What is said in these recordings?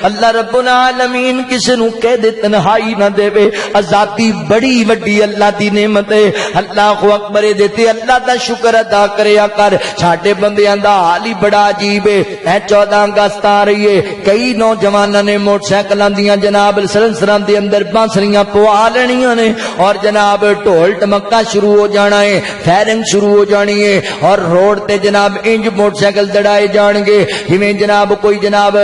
اللہ رب العالمین کسی نو قید تنہائی نہ دے وے. آزادی بڑی وڈی اللہ دی نعمت ہے. اللہ اکبر دیتے اللہ دا شکر ادا کریا کر. ساڈے بندیاں دا حال ہی بڑا عجیب ہے. 14 اگست آ رہی ہے, کئی نوجواناں نے موٹر سائیکلاں دیاں جناب سلنسراں دے اندر بانسریاں پوا لینیاں نے اور جناب ڈھول ٹمکا شروع ہو جانا ہے, فائرنگ شروع ہو جانی ہے اور روڈ تے جناب انج موٹر سائیکل دڑائے جان گے جویں جناب کوئی جناب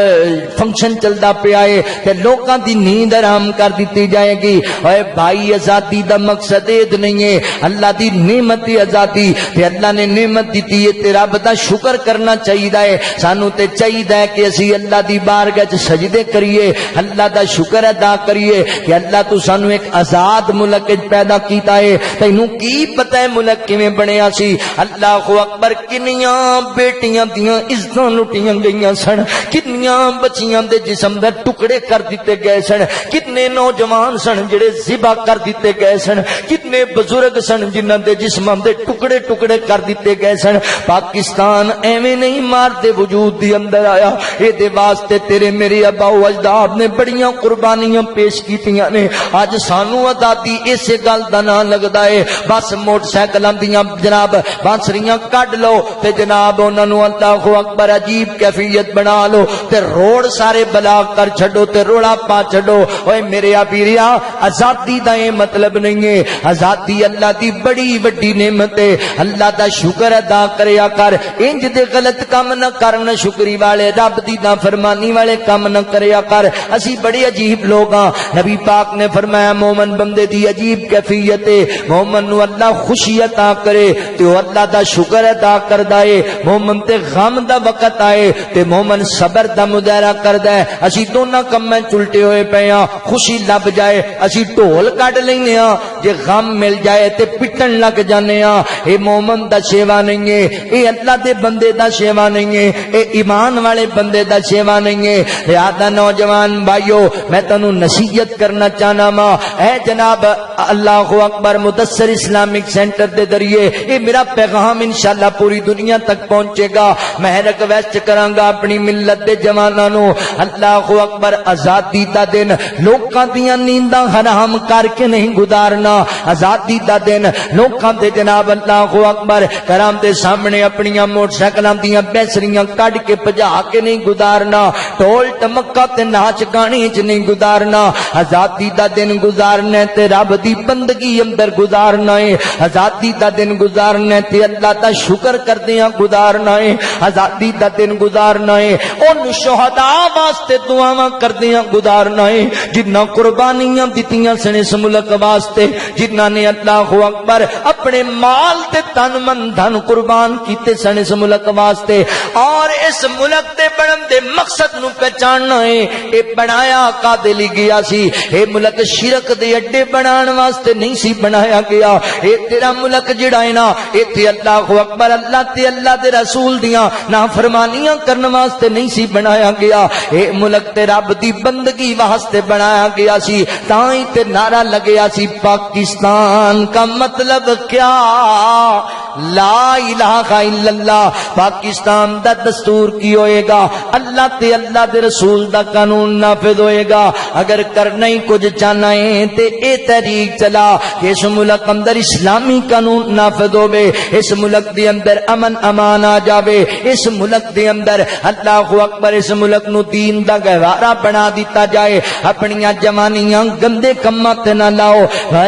فنکشن چلدا پیا ہے تے لوکاں دی نیند حرام کر دتی جائے گی. اے بھائی آزادی دا مقصد یہ نہیں ہے, اللہ دی نعمت دی آزادی تے اللہ نے نعمت دتی ہے تے رب دا شکر کرنا چاہیے ہے. سانو تے چاہیے کہ اسی اللہ دی بارگاہ وچ سجدے کریے, اللہ دا شکر ادا کریے کہ اللہ تو سانو ایک آزاد ملک پیدا کیتا ہے. تینوں کی پتہ ہے ملک کیویں بنیا سی؟ اللہ اکبر. کنیاں بیٹیاں دیاں عزتاں لٹیاں گئیاں سن, کنیاں بچیاں دے جسم دے ٹکڑے کر دیتے گئے سن, کتنے نوجوان سن جڑے ذبح کر دیتے گئے سن, کتنے بزرگ سن جنہاں دے جسماں دے ٹکڑے ٹکڑے کر دیتے گئے سن. پاکستان ایویں نہیں مار دے وجود دی اندر آیا, اے دے واسطے تیرے میرے ابا و اجداد نے بڑیاں قربانیاں پیش کیتیاں نے. اج سانو آزادی اسے گل دا نہ لگدا ہے بس موٹر سائیکلاں دیاں جناب بانسریاں کڈ لو تے جناب انہاں نو اللہ اکبر عجیب کیفیت بنا لو تے روڈ سارے بلا کر چھڈو تے روڑا پا چھڈو. اوے میرے پیریا آزادی دا یہ مطلب نہیں ہے. آزادی اللہ دی بڑی وڈی نعمت ہے, اللہ دا شکر ادا کریا کر. انج دے غلط کام نہ کرن, شکری والے رب دی نافرمانی والے کام نہ کریا کر. اسی بڑے عجیب لوگ ہاں. نبی پاک نے فرمایا مومن بندے دی عجیب کیفیت ہے, مومن نو اللہ خوشی عطا کرے تے او اللہ دا شکر ادا کردا ہے. مومن تے غم دا وقت آئے تے مومن صبر دا مظاہرہ کردا ہے. اسی دونوں کم میں چلٹے ہوئے پے ہاں. خوشی لب جائے اسی ڈھول کڈ لینے ہاں, جے غم مل جائے تے پٹن لگ جانے ہاں. اے مومن دا شیوا نہیں ہے, اے اللہ دے بندے دا شیوا نہیں ہے, اے ایمان والے بندے دا شیوا نہیں ہے. لہذا نوجوان بھائیو میں تانوں نصیحت کرنا چاہنا وا, اے جناب اللہ اکبر مدثر اسلامک سینٹر دے ذریعے اے میرا پیغام انشاءاللہ پوری دنیا تک پہنچے گا. میں ریکویسٹ کراں گا اپنی ملت دے جواناں نو, اللہ اکبر آزادی دا دن لوکاں دیاں نینداں حرام کر کے نہیں گزارنا. آزادی دا دن لوکاں دے جناب اللہ اکبر کرام دے سامنے اپنیاں موٹر سائیکلاں دیاں بیسریاں کڈ کے بھجا کے نہیں گزارنا, ڈھول ٹمکا تے ناچ گانے چ نہیں گزارنا. آزادی دا دن گزارنا ہے تے رب دی بندگی اندر گزارنا ہے. آزادی دا دن گزارنا ہے تے اللہ دا شکر کردیاں گزارنا ہے. آزادی دا دن گزارنا ہے ان شہداء واسطے دعاواں کردیاں گزارنا ہے جنہاں قربانیاں دتیاں سن اس ملک واسطے, جنہاں نے اللہ اکبر اپنے مال تے تن من دھن قربان کیتے سن اس ملک واسطے. اور اس ملک دے بڑھن دے مقصد نو پہچاننا ہے. اے بنایا کادے لئی گیا سی؟ اے ملک شرک دے اڈے بنان واسطے نہیں سی بنایا گیا. اے تیرا ملک جڑا ہے نا ایتھے اللہ اکبر اللہ تے اللہ دے رسول دیاں نافرمانیاں کرن واسطے نہیں سی بنایا گیا. اے ملک تے رب دی بندگی واسطے بنایا گیا سی. تاں ہی تے نعرہ لگیا سی پاکستان کا مطلب کیا, لا الہ الا اللہ. پاکستان دا دستور کی ہوئے گا؟ اللہ تے اللہ دے رسول دا قانون نافذ ہوئے گا. اگر کرنا ہی کچھ چاہنا ہے تے اے تحریک چلا کہ اس ملک اندر اسلامی قانون نافذ ہوئے, اس ملک دے اندر امن امان آ جاوے, اس ملک دے اندر اللہ اکبر اس ملک نو دین دا گہوارہ بنا دیتا جائے. اپنیاں جوانیاں گندے کماں تے نہ لاؤ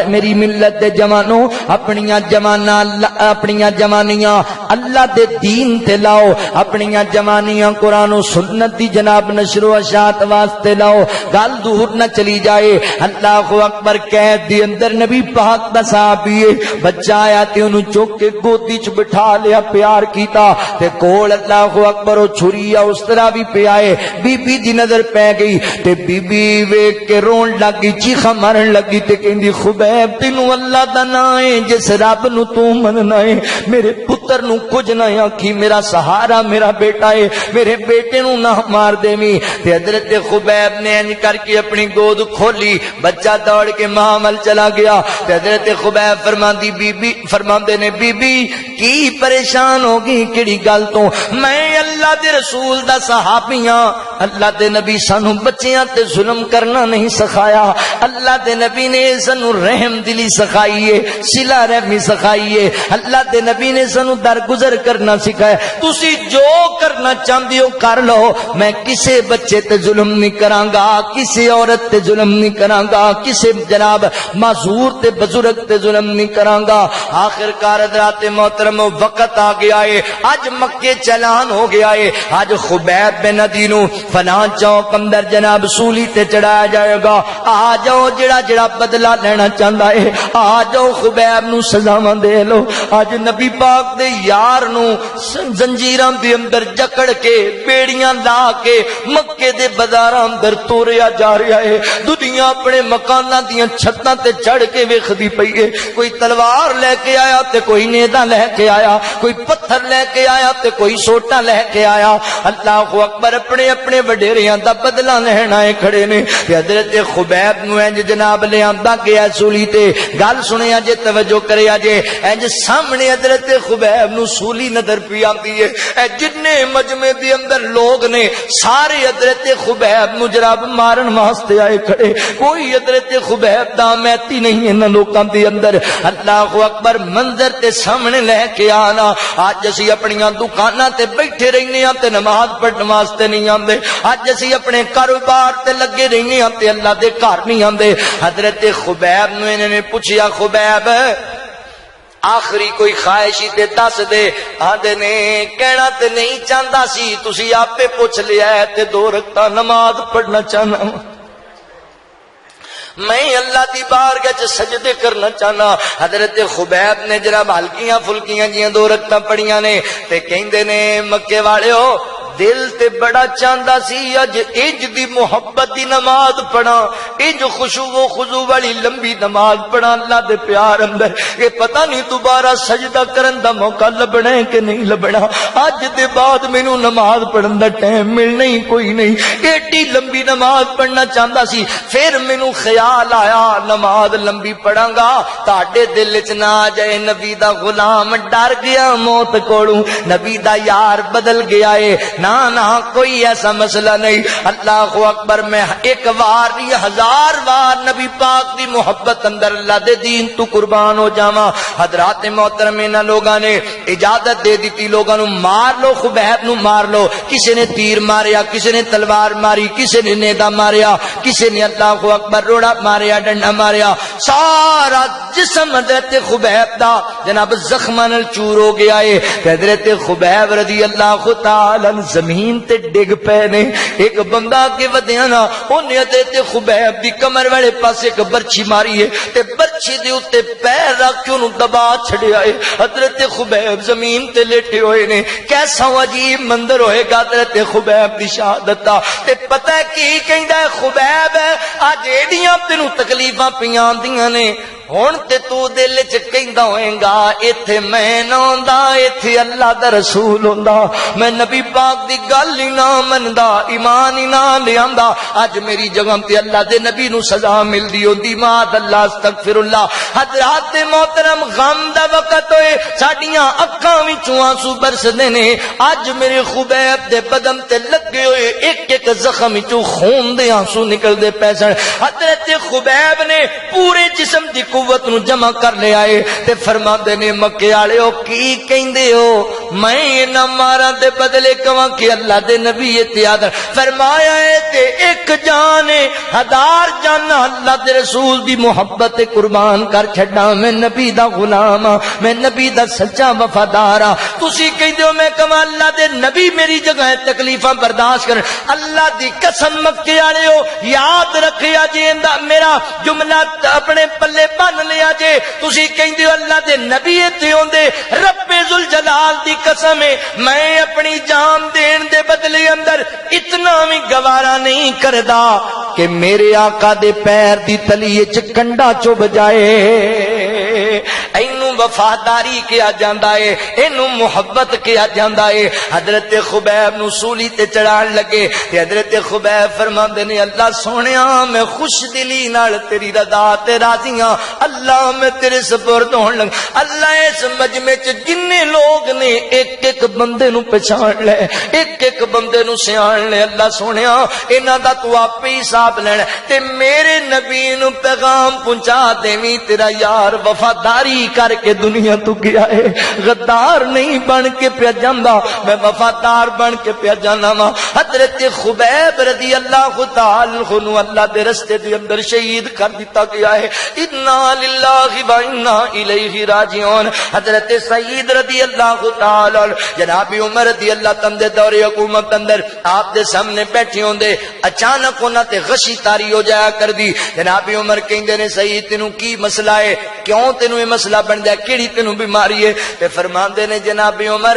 میری ملت دے جوانوں, اپنیاں جوانیاں اللہ دے دین تے لاؤ, اپنیاں جوانیاں قرآن و سنت دی جناب نشر و اشاعت واسطے لاؤ. گل دور نہ چلی جائے. اللہ اکبر قید دی اندر نبی پاک دا صحابی بچہ آیا تے انہوں چوک کے گودی چ بٹھا لیا, پیار کیتا تے کول اللہ اکبر او چھری یا اس طرح بھی پہ آئے. بی بی دی نظر پہ گئی تے بی بی ویکھ کے رون لگی, چیخا مارن لگی تے کہندی خبیب تینوں اللہ دا نام ہے جس رب نو تو مننا ہے, میرے پتر پتر نو کچھ نہ آکھی، میرا سہارا میرا بیٹا ہے، میرے بیٹے نو نہ مار دیویں۔ تے حضرت خبیب نے انج کر کے اپنی گود کھولی، بچہ دوڑ کے ماں ول چلا گیا۔ تے حضرت خبیب فرماندے نے بی بی کی پریشان ہوگی کیڑی گل تو؟ میں اللہ دے رسول دا صحابی ہاں، اللہ دے نبی سانو بچیاں تے ظلم کرنا نہیں سکھایا، اللہ دے نبی نے سانو رحم دلی سکھائی ہے، صلہ رحمی سکھائی ہے، اللہ دے نبی نے سانو درگزر کرنا سکھایا۔ تسی جو کرنا چاہندے ہو کر لو، میں کسے بچے تے ظلم نہیں کراں گا، کسے عورت تے ظلم نہیں کراں گا، کسے جناب معذور تے بزرگ تے ظلم نہیں کراں گا۔ آخر کار حضرات محترم وقت آ گیا ہے، اج مکے چلان ہو گیا ہے، اج خبیب بن عدی نو فلاں چوک اندر جناب سولی تے چڑھایا جائے گا۔ آ جاؤ جڑا بدلہ لینا چاہندا ہے، آ جاؤ خبیب نو سزاواں دے لو۔ اج نبی پاک دے یار نو زنجیراں دے اندر جکڑ کے بیڑیاں لا کے مکے دے بازاراں اندر توریا جا رہا ہے، دنیا اپنے مکاناں دیاں چھتاں تے چڑھ کے ویکھدی پئی ہے، کوئی تلوار لے کے آیا تے کوئی نیزا لے کے آیا، کوئی پتھر لے کے آیا تے کوئی سوٹا لے کے آیا۔ اللہ اکبر، اپنے اپنے وڈیریاں دا بدلہ لینا ہے کھڑے نے۔ حضرت خبیب نو انج جناب لے آندا گیا سولی تے، گل سنیا جے توجہ کریا جے، انج سامنے حضرت خبیب نو سولی نظر پی آندی ہے، اے جنے مجمع دے اندر لوگ نے سارے حضرت خبیب نو جناب مارن واسطے آئے کھڑے، کوئی حضرت خبیب دا میتی نہیں انہاں لوکاں دے اندر۔ اللہ اکبر، منظر تے سامنے لے کے آنا۔ اج اسی اپنیاں دکاناں تے بیٹھے رہنے ہاں تے نماز پڑھن واسطے نہیں آندے، اج اسی اپنے کاروبار تے لگے رہنے ہاں تے اللہ دے گھر نہیں آندے۔ حضرت خبیب نو انہوں نے پوچھیا، خبیب آخری کوئی خواہشی تے دس دے۔ آدھے نے کہنا تے نہیں چاہتا سی، تسی آپے پوچھ لیا ہے تے 2 رکعت نماز پڑھنا چاہنا، میں اللہ دی بارگاہ وچ سجدے کرنا چاہنا۔ حضرت خبیب نے جناب ہلکیاں پھلکیاں جیاں 2 رکعتاں پڑھیاں نے تے کہندے نے مکے والےو دل تے بڑا چاہندا سی اج انج دی محبت دی نماز پڑھا، انج خشوع و خضوع والی لمبی نماز پڑھا اللہ دے پیار اندر، یہ پتہ نہیں دوبارہ سجدہ کرن دا موقع لبنا ہے کہ نہیں لبنا، اج دے بعد مینوں نماز پڑھن دا ٹائم ملنا ہی کوئی نہیں، ایڈی لمبی نماز پڑھنا چاہندا سی۔ پھر مینوں خیال آیا نماز لمبی پڑھاں گا تہاڈے دل وچ نہ آ جائے نبی دا غلام ڈر گیا موت کولوں، نبی دا یار بدل گیا ہے، نہ کوئی ایسا مسئلہ نہیں۔ اللہ اکبر، میں 1 بار نہیں 1000 بار نبی پاک دی محبت اندر اللہ دے دین تو قربان ہو جاواں۔ حضرات محترم، انہاں لوگاں نے اجازت دے دیتی لوگاں نو مار لو، خبیب نو مار لو، کسی نے تیر ماریا، کسی نے تلوار ماری، کسی نے نیزا ماریا، کسی نے اللہ اکبر روڑا ماریا، ڈنڈا ماریا، سارا جسم حضرت خبیب دا جناب زخماں نال چور ہو گیا ہے۔ حضرت خبیب رضی اللہ تعالی عنہ زمین تے ڈگ پے نے۔ ایک بندہ کے ودیاں نا اونے حضرت خبیب دی کمر والے پاسے ایک برچھی ماری ہے تے برچھی دے اوتے پیر رکھ کے اونوں دبا چھڑیا ہے۔ حضرت خبیب زمین تے لیٹے ہوئے نے۔ کیسا عجیب منظر ہوئے گا حضرت خبیب دی شہادت دا۔ تے پتہ ہے کی کہندا ہے خبیب اج ایڈیاں تینوں تکلیفاں پیاں دیاں نے، ہن تے تو دل وچ کہندا ہوئے گا ایتھے میں نہ ہوندا، ایتھے اللہ دا رسول ہوندا، میں نبی پاک دی گل ہی نہ مندا، ایمان ہی نہ لیاندا، اج میری جگہ تے اللہ دے نبی نو سزا ملدی ہوندی، معاذ اللہ استغفر اللہ۔ حضرات محترم، غم دا وقت ہوئے ساڈیاں اکھاں وچوں آنسو برسدے نے۔ اج میرے خبیب دے بدن تے لگے ہوئے ایک ایک زخم وچوں خون دے آنسو نکلدے پے سن۔ حضرت خبیب نے پورے جسم دی قوت نو جمع کر لیا ہے تے فرماندے نے مکے والےو کی کہندے ہو، میں نہ ماراں دے بدلے کواں کہ اللہ دے نبی اتیاد فرمایا ہے تے 1 جان 1000 جان اللہ دے رسول دی محبت قربان کر چھڈاں، میں نبی دا غلام ہاں، میں نبی دا سچا وفادار ہاں۔ تسی کہندے ہو میں کواں اللہ دے نبی میری جگہ تکلیفاں برداشت کرن، اللہ دی قسم مکے والےو یاد رکھیا جے میرا جملہ اپنے پلے بن لیا جے، تسی کہندے ہو اللہ دے نبی تے ہوندے، رب ذوالجلال دی قسم ہے میں اپنی جان دین دے بدلے اندر اتنا بھی گوارا نہیں کردا کہ میرے آقا دے پیر دی تلی وچ کنڈا چب جائے، اینو وفاداری کیا جاندا ہے، اینو محبت کیا جاندا ہے۔ حضرت خبیب نو سولی تے چڑھان لگے تے حضرت خبیب فرماندے نے اللہ سونیا میں خوش دلی نال تیری رضا تے راضی ہاں، اللہ میں تیرے سپرد ہون لگ۔ اللہ اس مجمع چ جننے لوگ نے ایک ایک بندے نو پہچان لے، ایک ایک بندے نو سیان لے، اللہ سونیا انہاں دا تو آپ ہی حساب لینا تے میرے نبی نو پیغام پہنچا دیویں تیرا یار وفاداری کر کے دنیا تو گیا ہے، غدار نہیں بن کے پیا جاندا، میں وفادار بن کے پیا جانا وا۔ حضرت خبیب رضی اللہ تعالی عنہ اللہ دے رستے دے اندر شہید کر دیتا گیا ہے۔ انا للہ و انا الیہ راجعون۔ حضرت سعید رضی اللہ تعالی عنہ جناب عمر رضی اللہ تعالی دے دور حکومت اندر آپ دے سامنے بیٹھے ہوندے، اچانک انہاں تے غشی تاری ہو جایا کر دی۔ جناب عمر کہندے نے سعید تینوں کی مسئلہ ہے، کیوں تینوں یہ مسئلہ بن جائے، کیڑی تینوں بیماری ہے؟ تے فرماندے نے جناب عمر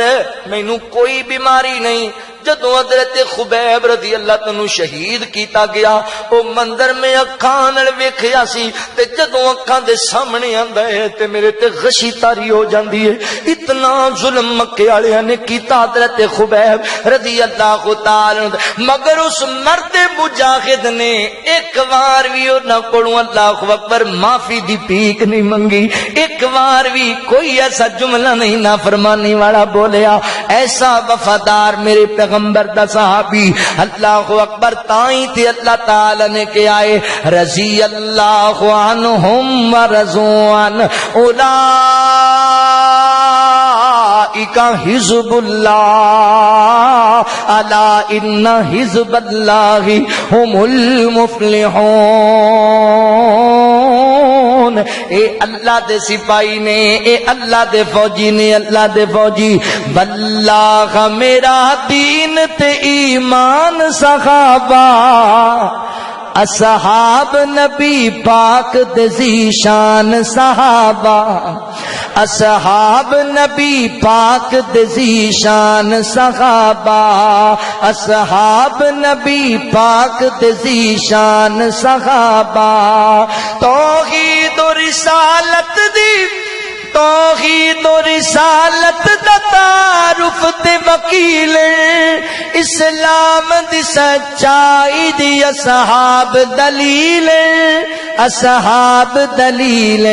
مینوں کوئی بیماری نہیں، جدوں حضرت خبیب رضی اللہ تعالی شہید کیتا گیا او منظر میں اکھاں نال ویکھیا سی تے جدوں اکھاں دے سامنے آندا ہے تے میرے تے غشی تاری ہو جاندی ہے۔ اتنا ظلم مکے والےاں نے کیتا حضرت خبیب رضی اللہ تعالی عنہ، مگر اس مرد مجاہد نے ایک بار بھی انہاں کولوں اللہ اکبر معافی دی بھیک نہیں منگی، ایک بار بھی کوئی ایسا جملہ نہیں نافرمانی والا بولیا۔ ایسا وفادار میرے پیغمبر دا صحابی اللہ اکبر، تائیں تے اللہ تعالی نے کیا ہے رضی اللہ عنہم ورضوا عنہ اولئک حزب اللہ الا ان حزب اللہ هم المفلحون۔ اے اللہ دے سپاہی نے، اے اللہ دے فوجی نے، اللہ دے فوجی بلغ میرا دین تے ایمان صحابہ اصحاب نبی پاک دے ذیشان صحابہ، اصحاب نبی پاک دے ذیشان صحابہ، اصحاب نبی پاک دے ذیشان صحابہ۔ توحید و رسالت دی، توحید و رسالت دا تعارف تے وکیل، اسلام دی سچائی دی اصحاب دلیل، اصحاب دلیل۔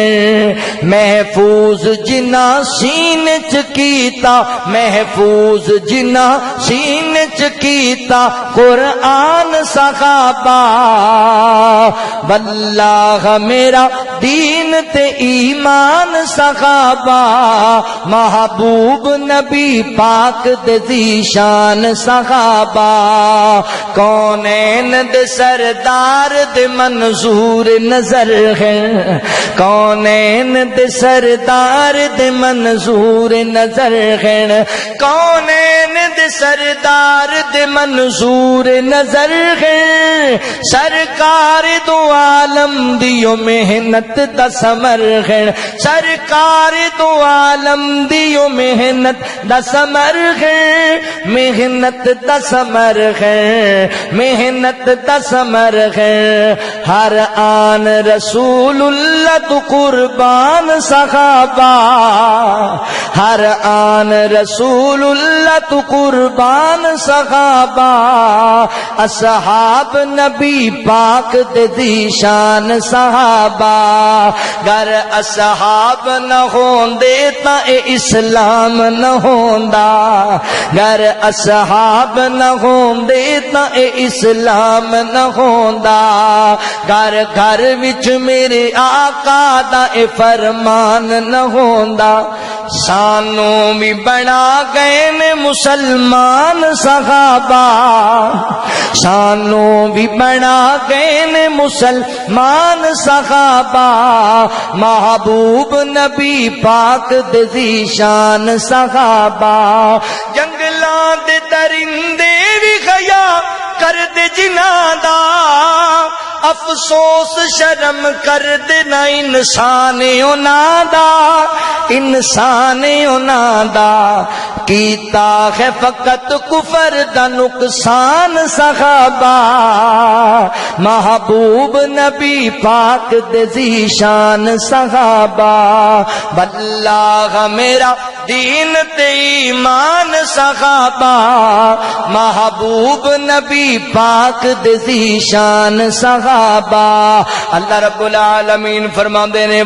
محفوظ جنا سین چ کیتا، محفوظ جنا سین چ کیتا قرآن صحابہ، واللہ میرا دین تے ایمان صحابہ، محبوب نبی پاک دے ذیشان صحابہ، کونین دے سردار دے منظور نظر ہے، کونین دے سردار دے منظور نظر ہے، کونین دے سردار دے منظور نظر ہے، سرکار دو عالم دیو محنت دا ثمر ہے، سرکار دو عالم دیو محنت دا ثمر ہے، محنت دا ثمر ہے، محنت دا ثمر ہے۔ ہر آن رسول اللہ تو قربان صحابہ، ہر آن رسول اللہ تو قربان صحابہ، اصحاب نبی پاک دے ذیشان صحابہ۔ گر اصحاب نہ ہوندے تا اے اسلام نہ ہوندا، گر اصحاب نہ ہوندے تا اے اسلام نہ ہوندا، گھر گھر وچ میرے آقا دا اے فرمان نہ ہوندا۔ سانوں بھی بنا گئے نے مسلمان صحابہ، سانوں بھی بنا گئے نے مسلمان صحابہ، محبوب نبی پاک دے ذیشان صحابہ۔ جنگلاں دے درندے بھی خیا کر دے جنہاں دا، افسوس شرم کر دینا انسان انہاں دا کیتا ہے فقط کفر دا نقصان صحابہ محبوب نبی پاک دے ذیشان صحابہ بلغ میرا دین تے ایمان صحابہ محبوب نبی پاک دے ذیشان صحابہ اللہ رب العالمین فرماندے نے